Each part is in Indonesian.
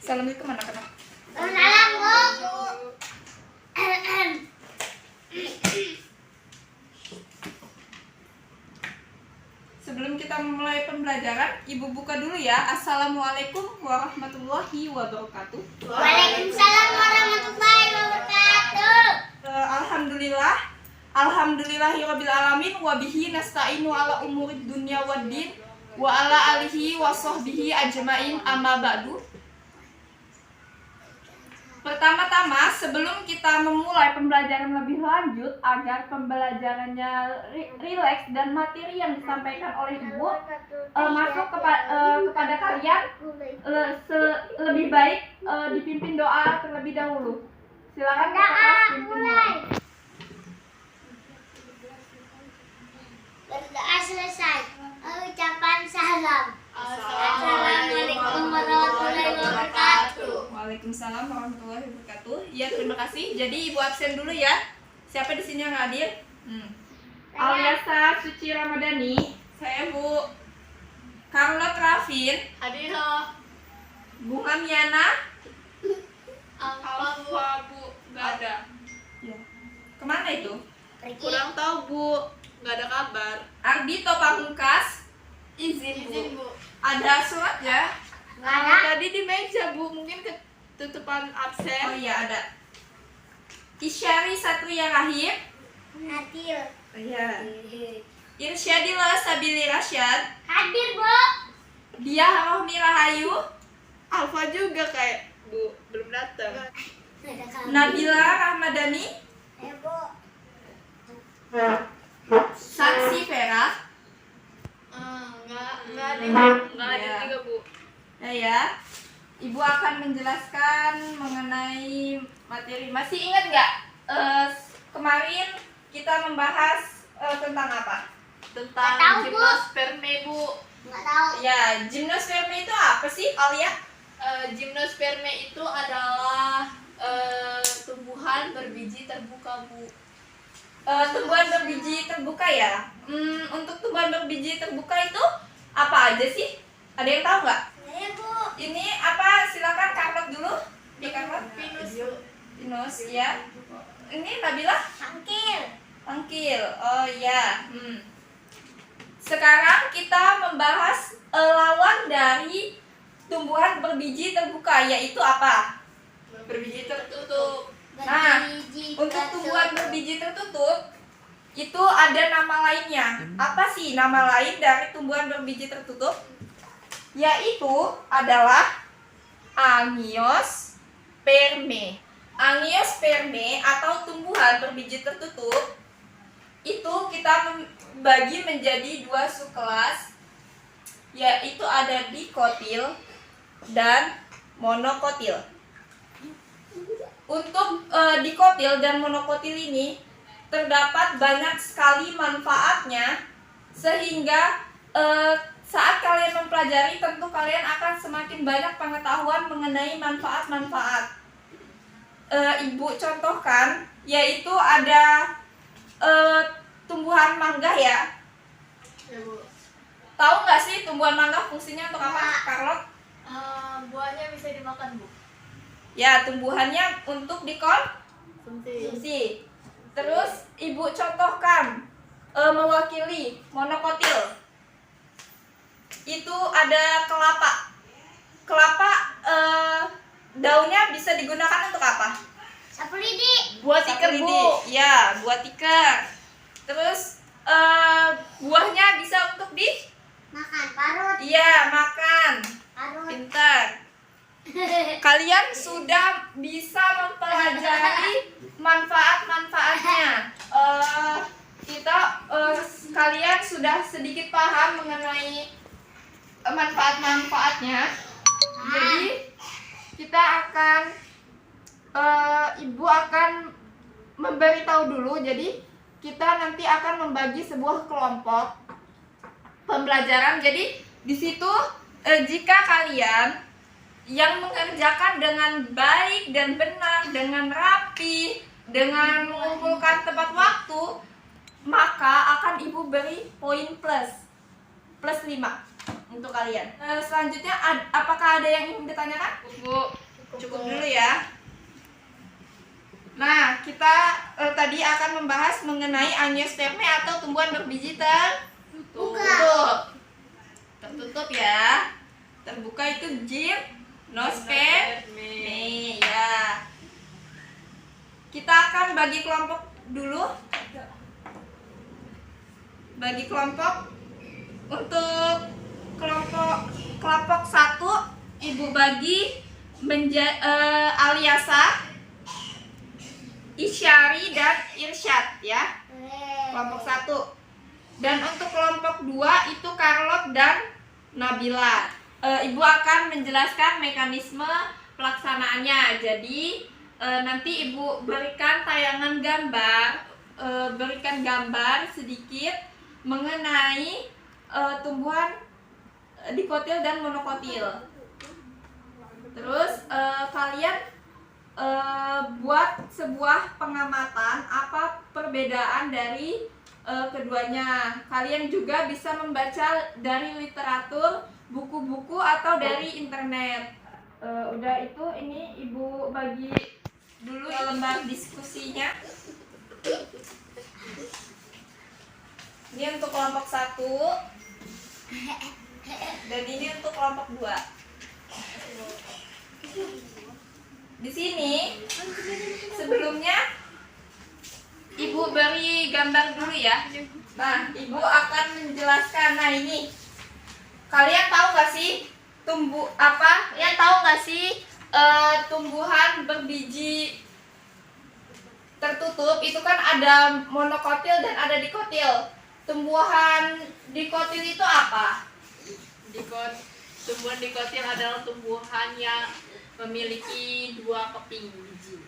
Assalamualaikum anak-anak. Sebelum kita memulai pembelajaran, Ibu buka dulu ya. Assalamualaikum warahmatullahi wabarakatuh. Waalaikumsalam warahmatullahi wabarakatuh. Alhamdulillah. Alhamdulillahirabbil alamin wa bihi nasta'inu ala umurid dunya waddin wa ala alihi wa sahbihi ajmain amma ba'du. Pertama-tama, sebelum kita memulai pembelajaran lebih lanjut agar pembelajarannya rileks dan materi yang disampaikan oleh Ibu masuk kepada kalian, lebih baik dipimpin doa terlebih dahulu. Silakan Kakak pimpin doa. Berdoa selesai. Ucapan salam. Assalamualaikum warahmatullahi wabarakatuh. Waalaikumsalam warahmatullahi wabarakatuh. Ya, terima kasih. Jadi Ibu absen dulu ya. Siapa di sini yang hadir? Aliasa Suci Ramadhani. Saya Bu Carlot Rafin. Hadir loh. Bunga Miana. Apa Bu? Gak ada. Ya. Kemana itu? Kurang tahu Bu. Gak ada kabar. Ardito Pamungkas. Izin Bu. Bu. Ada surat ya? Tadi di meja Bu. Mungkin ketutupan Oh absen. iya ada. Isyari Satria Rahim. Hadir. Oh iya. Irsyadillah Sabili Rasyad. Hadir, Bu. Dia Rohmi Rahayu. Alfa juga kayak Bu. Belum datang. Nabila Rahmadani. Bu. Saksi Vera. Nggak ada Ya. juga Bu. Ya. Ibu akan menjelaskan mengenai materi. Masih ingat nggak? Kemarin kita membahas tentang apa? Tentang Nggak tahu, Bu. gimnosperme Bu. Nggak tahu. Ya, gimnosperme itu apa sih, Alia? Gimnosperme itu adalah tumbuhan berbiji terbuka Bu. Tumbuhan berbiji terbuka ya. Untuk tumbuhan berbiji terbuka itu apa aja sih? Ada yang tahu nggak? Saya, Bu. Ini apa? Silakan Carlot dulu. Di Carlot. Pinus Bu. Pinus ya. Ini Nabila Angkil. Angkil. Oh iya. Sekarang kita membahas lawan dari tumbuhan berbiji terbuka, yaitu apa? Berbiji tertutup. Nah, Berbiji untuk tertutup. tumbuhan berbiji tertutup itu ada nama lainnya. Apa sih nama lain dari tumbuhan berbiji tertutup? Yaitu adalah Angiosperme. Angiosperme atau tumbuhan berbiji tertutup itu kita bagi menjadi dua subkelas, yaitu ada dikotil dan monokotil. Untuk dikotil dan monokotil ini terdapat banyak sekali manfaatnya, sehingga saat kalian mempelajari tentu kalian akan semakin banyak pengetahuan mengenai manfaat-manfaat. Ibu contohkan, yaitu ada tumbuhan mangga ya. Ya Bu. Tahu nggak sih tumbuhan mangga fungsinya untuk apa, Carlot? Buahnya bisa dimakan Bu. Ya, tumbuhannya untuk Fungsi. dikonsumsi. Terus ibu contohkan mewakili monokotil. Itu ada kelapa. Kelapa daunnya bisa digunakan untuk apa? Sapu lidi. Buat Sapu ikan lidi. Bu. Ya, buat ikan. Terus buahnya bisa untuk Makan parut. iya, makan. Parut. Pintar. Kalian sudah bisa mempelajari manfaat-manfaatnya. Kalian sudah sedikit paham mengenai manfaat-manfaatnya. Jadi kita akan Ibu akan memberitahu dulu. Jadi kita nanti akan membagi sebuah kelompok pembelajaran. Jadi di situ jika kalian yang mengerjakan dengan baik dan benar, dengan rapi, dengan mengumpulkan tepat waktu, maka akan Ibu beri poin plus 5. untuk kalian. Selanjutnya apakah ada yang ingin ditanyakan? Bu, Cukup dulu ya. Nah, kita tadi akan membahas mengenai angiosperme atau tumbuhan berbiji tertutup. Tertutup ya. Terbuka itu gimnosperme ya. Kita akan bagi kelompok dulu. Bagi kelompok. Untuk kelompok 1 Ibu bagi Aliasa, Isyari dan Irsyad ya. Kelompok 1. Dan untuk kelompok 2 itu Carlot dan Nabila. Ibu akan menjelaskan mekanisme pelaksanaannya. Jadi nanti Ibu berikan tayangan gambar, berikan gambar sedikit mengenai tumbuhan dikotil dan monokotil. Terus kalian buat sebuah pengamatan apa perbedaan dari keduanya. Kalian juga bisa membaca dari literatur, buku-buku atau dari internet. Udah itu, ini Ibu bagi dulu lembar diskusinya. Ini untuk kelompok 1 dan ini untuk kelompok 2. Di sini sebelumnya Ibu beri gambar dulu ya. Nah, Ibu akan menjelaskan. Nah, ini kalian tahu nggak sih Kalian tahu nggak sih tumbuhan berbiji tertutup itu kan ada monokotil dan ada dikotil. Tumbuhan dikotil itu apa? Tumbuhan dikotil adalah tumbuhan yang memiliki 2 keping biji.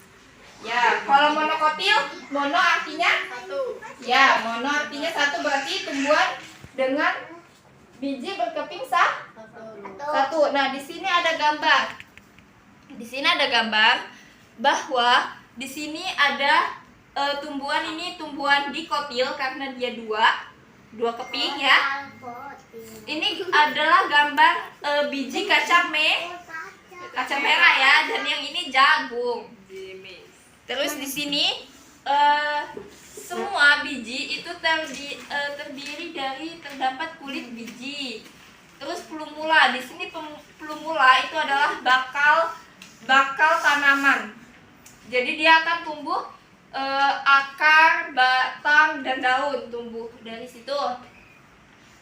Ya, kalau monokotil, mono artinya 1. ya, mono artinya 1, berarti tumbuhan dengan biji berkeping 1. Nah, di sini ada gambar. Di sini ada gambar bahwa di sini ada tumbuhan ini tumbuhan dikotil karena dia 2 keping ya. Ini adalah gambar biji kacang merah ya, dan yang ini jagung. Terus di sini semua biji itu terdiri dari terdapat kulit biji. Terus plumula, di sini plumula itu adalah bakal tanaman. Jadi dia akan tumbuh akar, batang dan daun tumbuh dari situ.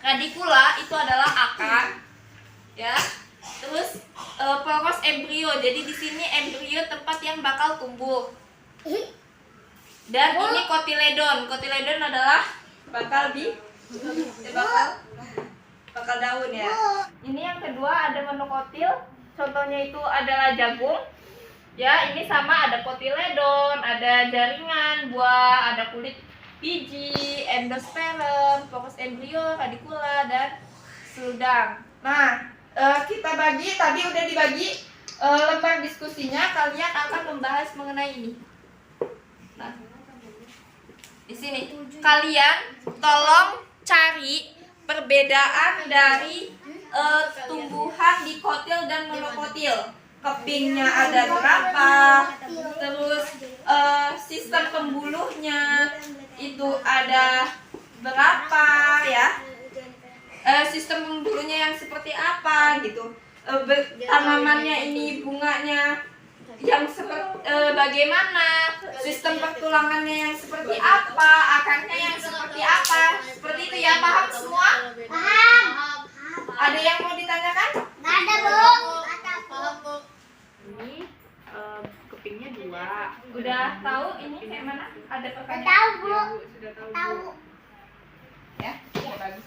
Radikula itu adalah akar, ya. Terus poros embrio. Jadi di sini embrio tempat yang bakal tumbuh. Dan ini kotiledon. Kotiledon adalah bakal daun ya. Ini yang kedua ada monokotil. Contohnya itu adalah jagung. Ya, ini sama ada kotiledon, ada jaringan buah, ada kulit biji, endosperm, fokus embrio, radikula dan seludang. Nah, kita bagi tadi udah dibagi lembar diskusinya. Kalian akan membahas mengenai ini. Nah, di sini kalian tolong cari perbedaan dari tumbuhan dikotil dan monokotil. Kepingnya ada berapa, terus sistem pembuluhnya itu ada berapa ya, sistem pembuluhnya yang seperti apa gitu, tanamannya ini bunganya yang seperti bagaimana, sistem pertulangannya yang seperti apa, akarnya yang seperti apa, seperti itu ya. Paham semua? Paham. Ada yang mau ditanyakan? Nggak ada, Bu. Paham, Bu. Ini kepingnya 2. Udah tahu ini kayak mana? Ada Nggak pertanyaan? tahu, Bu. Sudah tahu. Tahu. Ya, ya bagus.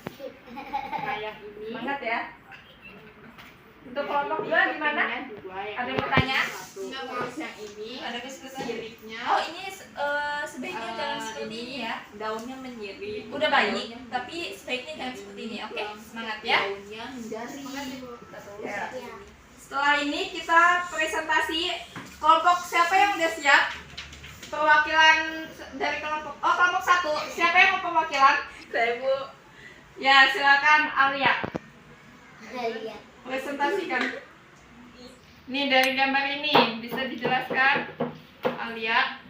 Nah, yang ini Semangat ya. Untuk kelompok 2 gimana? kepingnya 2, yang Ada ini pertanyaan? 1. Enggak, Bu. Terus yang ini Ada diskusi? siripnya Oh, ini sebaiknya jangan seperti ini ya. daunnya menyirip. Udah baik, tapi sebaiknya jangan seperti ini. Oke, semangat ya. Daunnya menjadi. Ya. Ya. Setelah ini kita presentasi kelompok. Siapa yang udah siap? Perwakilan dari kelompok. Oh, kelompok 1. Siapa yang mau perwakilan? Saya, Bu. Ya, silakan Alia. Iya. Presentasikan. Nih dari gambar ini bisa dijelaskan, Alia?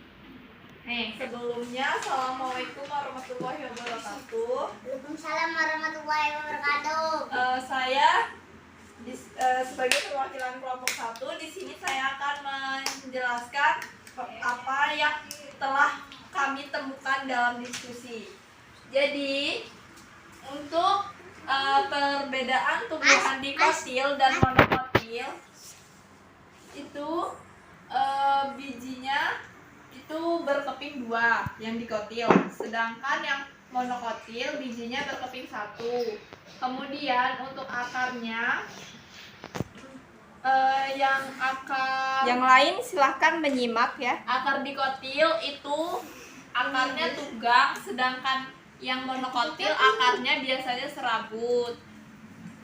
Nih sebelumnya, assalamualaikum warahmatullahi wabarakatuh. Waalaikumsalam warahmatullahi wabarakatuh. Saya sebagai perwakilan kelompok 1 di sini saya akan menjelaskan apa yang telah kami temukan dalam diskusi. Jadi untuk perbedaan tumbuhan dikotil dan monokotil itu bijinya itu berkeping 2 yang dikotil, sedangkan yang monokotil bijinya berkeping 1. Kemudian untuk akarnya yang lain silahkan menyimak ya. Akar dikotil itu akarnya tunggang, sedangkan yang monokotil akarnya biasanya serabut.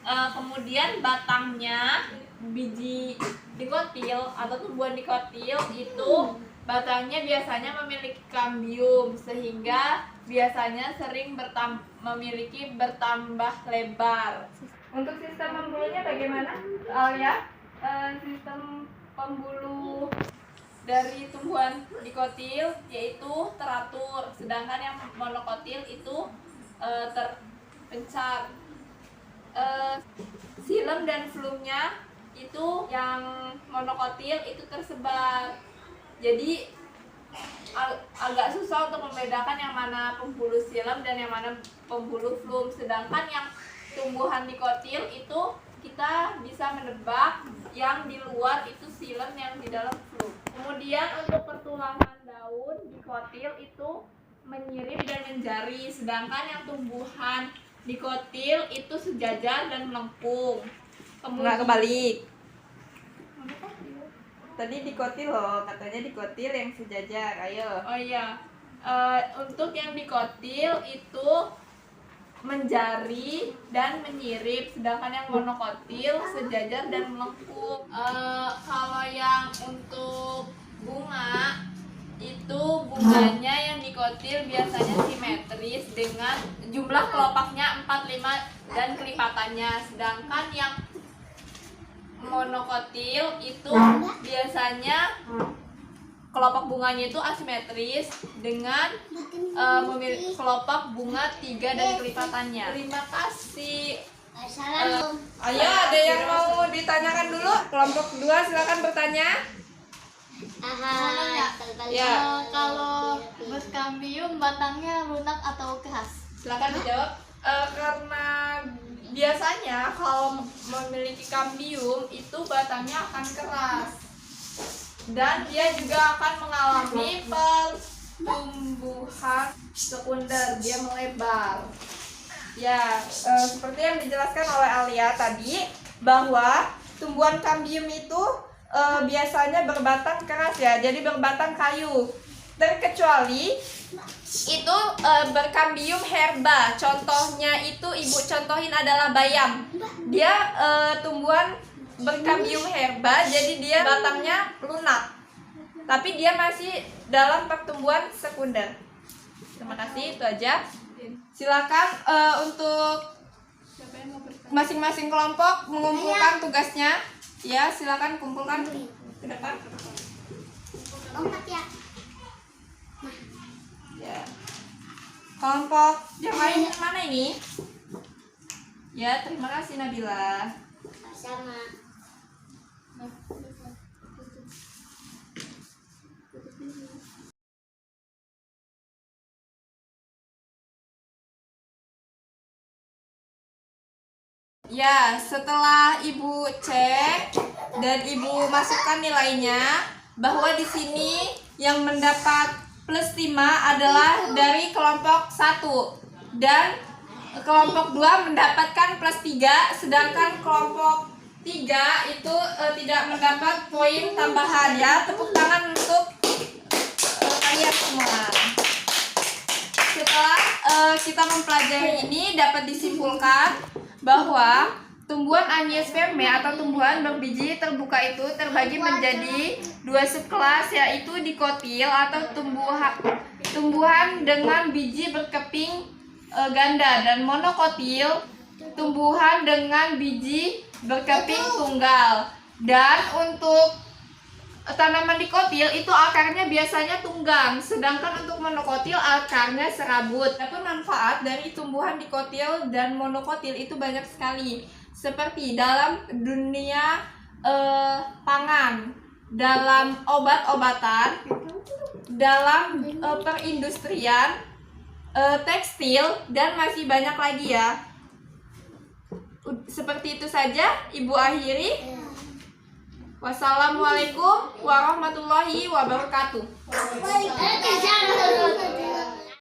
Kemudian batangnya biji dikotil atau tumbuhan dikotil itu batangnya biasanya memiliki kambium, sehingga biasanya sering memiliki bertambah lebar. Untuk sistem pembuluhnya bagaimana, Alia? Sistem pembuluh dari tumbuhan dikotil yaitu teratur, sedangkan yang monokotil itu terpencar. Xilem dan flumnya itu yang monokotil itu tersebar. Jadi agak susah untuk membedakan yang mana pembuluh xilem dan yang mana pembuluh flum. Sedangkan yang tumbuhan dikotil itu kita bisa menebak yang di luar itu xilem, yang di dalam flum. Kemudian untuk pertulangan daun dikotil itu menyirip dan menjari, sedangkan yang tumbuhan dikotil itu sejajar dan melengkung. Enggak kebalik. Tadi dikotil loh, katanya dikotil yang sejajar. Ayo. Oh iya. Untuk yang dikotil itu menjari dan menyirip, sedangkan yang monokotil sejajar dan melengkung. Kalau yang untuk bunga itu bunganya yang dikotil biasanya simetris dengan jumlah kelopaknya 4, 5 dan kelipatannya, sedangkan yang monokotil itu biasanya kelopak bunganya itu asimetris dengan memiliki kelopak bunga 3 dan kelipatannya. Terima kasih. Assalamualaikum. Ayo, ada yang mau ditanyakan dulu? Kelompok 2 silakan bertanya. Ya. Kalau berkambium batangnya lunak atau keras? Silakan dijawab. Karena biasanya kalau memiliki kambium itu batangnya akan keras dan dia juga akan mengalami pertumbuhan sekunder, dia melebar. Ya, seperti yang dijelaskan oleh Alia tadi, bahwa tumbuhan kambium itu biasanya berbatang keras ya, jadi berbatang kayu. Terkecuali itu berkambium herba. Contohnya itu ibu contohin adalah bayam. Dia tumbuhan berkambium herba, jadi dia batangnya lunak, tapi dia masih dalam pertumbuhan sekunder. Terima kasih, itu aja. Silakan untuk masing-masing kelompok mengumpulkan tugasnya. Ya, silakan kumpulkan ke depan. Lompat ya. Ya. Kelompok yang lain mana ini? Ya, terima kasih Nabila. Sama. Ya, setelah Ibu cek dan Ibu masukkan nilainya, bahwa di sini yang mendapat plus 5 adalah dari kelompok 1 dan kelompok 2 mendapatkan plus 3, sedangkan kelompok 3 itu tidak mendapat poin tambahan ya. Tepuk tangan untuk kalian semua. Setelah kita mempelajari ini, dapat disimpulkan bahwa tumbuhan Angiospermae atau tumbuhan berbiji terbuka itu terbagi menjadi 2 subkelas, yaitu dikotil atau tumbuhan dengan biji berkeping ganda, dan monokotil tumbuhan dengan biji berkeping tunggal. Dan untuk tanaman dikotil itu akarnya biasanya tunggang, sedangkan untuk monokotil akarnya serabut. Adapun manfaat dari tumbuhan dikotil dan monokotil itu banyak sekali, seperti dalam dunia pangan, dalam obat-obatan, dalam perindustrian, tekstil, dan masih banyak lagi ya. Seperti itu saja Ibu akhiri. Wassalamualaikum warahmatullahi wabarakatuh. Waalaikumsalam.